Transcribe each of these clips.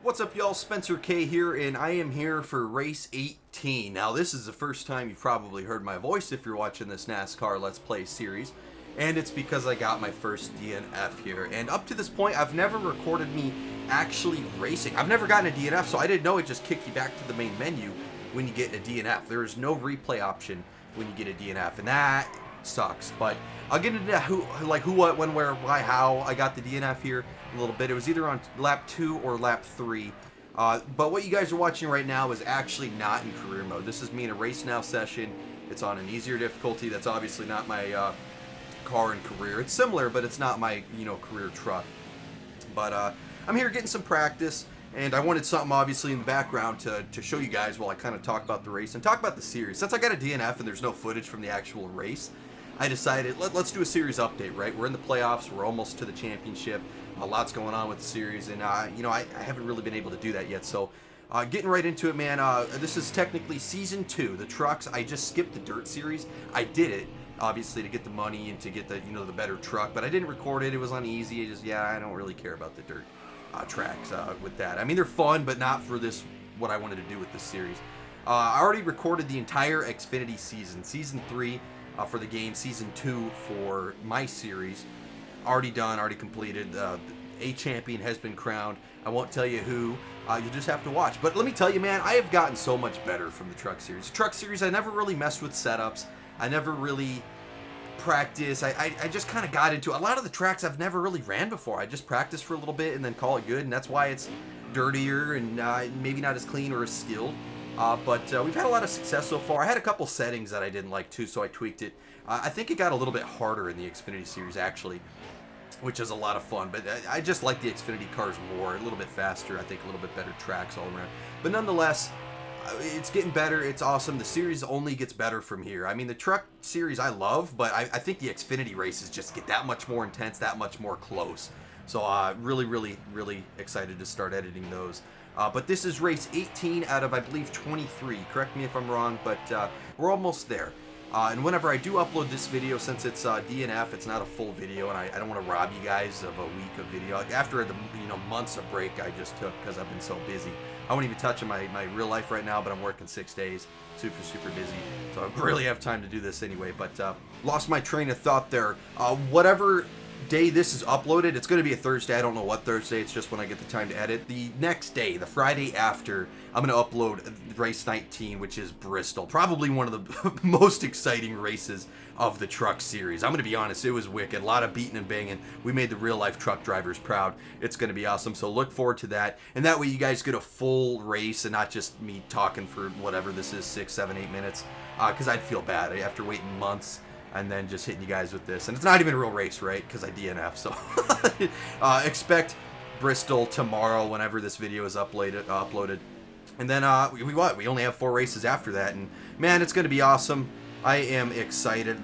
What's up, y'all? Spencer K here, and I am here for race 18. Now, this is the first time you've probably heard my voice if you're watching this NASCAR Let's Play series, and it's because I got my first DNF here. And up to this point, I've never recorded me actually racing. I've never gotten a DNF, so I didn't know it just kicked you back to the main menu when you get a DNF. There is no replay option when you get a DNF, and that sucks. But I'll get into who, what, when, where, why, how I got the DNF here a little bit. It was either on lap 2 or lap 3. But what you guys are watching right now is actually not in career mode. This is me in a race now session. It's on an easier difficulty. That's obviously not my car in career. It's similar, but it's not my career truck. But I'm here getting some practice, and I wanted something obviously in the background to show you guys while I kind of talk about the race and talk about the series. Since I got a DNF and there's no footage from the actual race, I decided let's do a series update, right? We're in the playoffs. We're almost to the championship. A lot's going on with the series, and I haven't really been able to do that yet. So getting right into it, man. This is technically season 2. The trucks, I just skipped the dirt series. I did it obviously to get the money and to get the the better truck, but I didn't record it. It was uneasy. I don't really care about the dirt tracks with that. I mean, they're fun, but not for this. What I wanted to do with this series. I already recorded the entire Xfinity season, season 3 for the game, season 2 for my series. Already done, already completed. A champion has been crowned. I won't tell you who. You just have to watch. But let me tell you, man, I have gotten so much better from the truck series. The truck series, I never really messed with setups. I never really practiced. I just kind of got into a lot of the tracks I've never really ran before. I just practiced for a little bit and then call it good, and that's why it's dirtier and maybe not as clean or as skilled. But we've had a lot of success so far. I had a couple settings that I didn't like too, so I tweaked it. I think it got a little bit harder in the Xfinity series, actually, which is a lot of fun. But I just like the Xfinity cars more, a little bit faster, I think a little bit better tracks all around. But nonetheless, it's getting better. It's awesome. The series only gets better from here. I mean, the truck series I love, but I think the Xfinity races just get that much more intense, that much more close. So really, really, really excited to start editing those. But this is race 18 out of, I believe, 23. Correct me if I'm wrong, but we're almost there. And whenever I do upload this video, since it's DNF, it's not a full video, and I don't want to rob you guys of a week of video. After the months of break I just took because I've been so busy. I won't even touch on my real life right now, but I'm working 6 days. Super busy. So I really have time to do this anyway. But lost my train of thought there. Whatever day this is uploaded, it's going to be a Thursday. I don't know what Thursday. It's just when I get the time to edit. The next day, the Friday after, I'm going to upload race 19, which is Bristol. Probably one of the most exciting races of the truck series. I'm going to be honest, it was wicked. A lot of beating and banging. We made the real life truck drivers proud. It's going to be awesome. So look forward to that. And that way you guys get a full race and not just me talking for whatever this is, 6, 7, 8 minutes. Because I'd feel bad after waiting months and then just hitting you guys with this. And it's not even a real race, right? Because I DNF. So expect Bristol tomorrow whenever this video is uploaded. And then we only have 4 races after that. And man, it's going to be awesome. I am excited.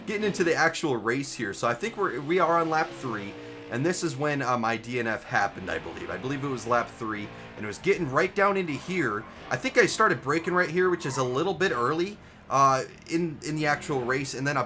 Getting into the actual race here. So I think we are on lap 3. And this is when my DNF happened, I believe. I believe it was lap 3. And it was getting right down into here. I think I started braking right here, which is a little bit early. In the actual race, and then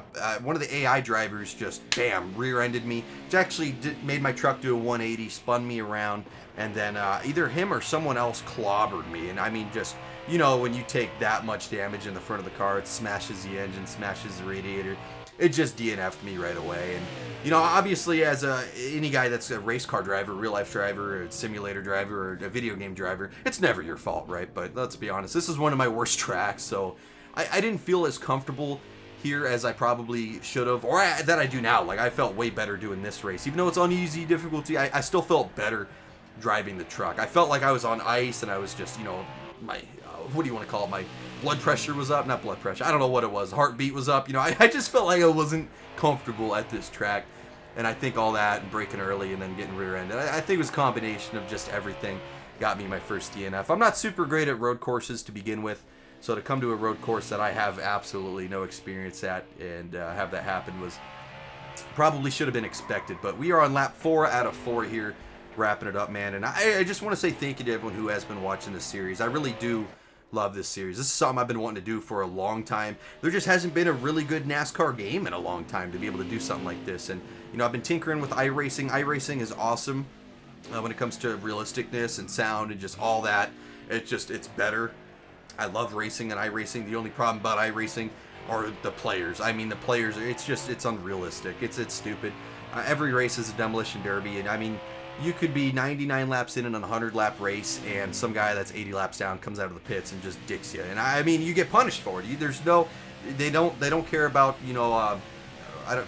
one of the AI drivers just bam rear-ended me, which actually made my truck do a 180, spun me around, and then either him or someone else clobbered me. And I mean, just when you take that much damage in the front of the car, it smashes the engine, smashes the radiator. It just DNF'd me right away. And obviously, as any guy that's a race car driver, real life driver, a simulator driver, or a video game driver, it's never your fault, right? But let's be honest, this is one of my worst tracks, so I didn't feel as comfortable here as I probably should have, or that I do now. Like, I felt way better doing this race. Even though it's on easy difficulty, I still felt better driving the truck. I felt like I was on ice, and I was just, my, what do you want to call it? My blood pressure was up. Not blood pressure. I don't know what it was. Heartbeat was up. I just felt like I wasn't comfortable at this track. And I think all that, and braking early, and then getting rear-ended, I think it was a combination of just everything got me my first DNF. I'm not super great at road courses to begin with. So to come to a road course that I have absolutely no experience at and have that happen was probably should have been expected. But we are on lap 4 out of 4 here, wrapping it up, man. And I just want to say thank you to everyone who has been watching this series. I really do love this series. This is something I've been wanting to do for a long time. There just hasn't been a really good NASCAR game in a long time to be able to do something like this. And, I've been tinkering with iRacing. iRacing is awesome. when it comes to realisticness and sound and just all that. It's better. I love racing and iRacing. The only problem about iRacing are the players. I mean, the players, it's unrealistic. It's stupid. Every race is a demolition derby, and I mean, you could be 99 laps in a 100-lap race, and some guy that's 80 laps down comes out of the pits and just dicks you. And I mean, you get punished for it. They don't care about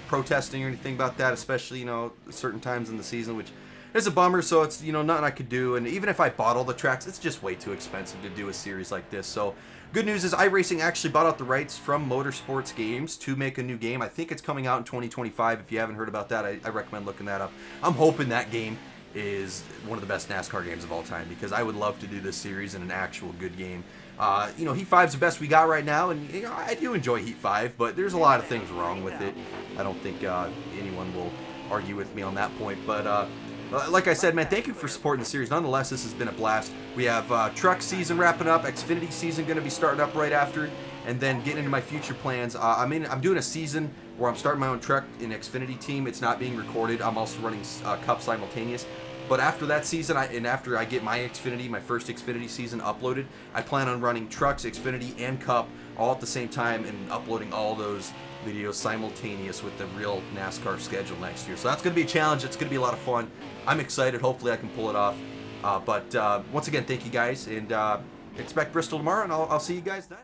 protesting or anything about that, especially certain times in the season, which is a bummer. So it's nothing I could do. And even if I bought all the tracks, it's just way too expensive to do a series like this. So good news is iRacing actually bought out the rights from Motorsports Games to make a new game. I think it's coming out in 2025. If you haven't heard about that, I recommend looking that up. I'm hoping that game is one of the best NASCAR games of all time, because I would love to do this series in an actual good game. Heat 5 is the best we got right now, and I do enjoy Heat 5, but there's a lot of things wrong with it. I don't think anyone will argue with me on that point, but like I said, man, thank you for supporting the series. Nonetheless, this has been a blast. We have truck season wrapping up, Xfinity season going to be starting up right after, and then getting into my future plans. I'm doing a season where I'm starting my own truck in Xfinity team. It's not being recorded. I'm also running Cup simultaneous. But after that season, after I get my first Xfinity season uploaded, I plan on running trucks, Xfinity, and Cup all at the same time and uploading all those videos simultaneous with the real NASCAR schedule next year. So that's going to be a challenge. It's going to be a lot of fun. I'm excited. Hopefully I can pull it off. But once again, thank you guys, and expect Bristol tomorrow, and I'll see you guys then.